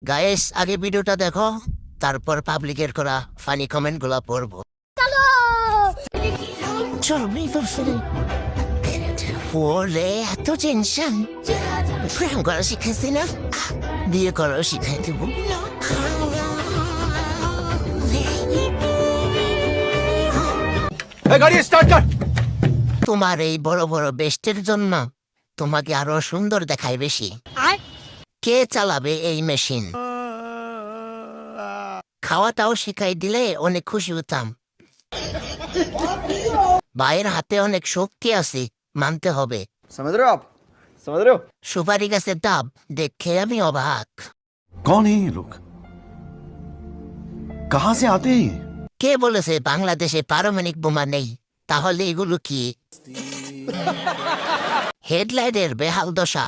Guys আগে ভিডিওটা দেখো, তারপর পাবলিকের করা ফানি কমেন্ট গুলা পড়বো। ওরে এত টেনশন, প্রেম করা শিখাইছি না, বিয়ে করা শিখাই দেব। তোমার এই বড় বড় বেস্টের জন্য তোমাকে আরো সুন্দর দেখায় বেশি। কে চালাবে এই মেশিন? খাওয়াটাও শিখাই দিলে অনেক খুশি হতাম। ভাইয়ের হাতে অনেক শক্তি আছে, মানতে হবে। समझ रहे हो आप? समझ रहे हो? সুপারি গাছের ডাব দেখে আমি অবাক। कौन है ये लोग? कहां से आते हैं ये? কে বলেছে বাংলাদেশে পারমাণবিক বোমা নেই? তাহলে এগুলো কি? হেডলাইটের বেহাল দশা।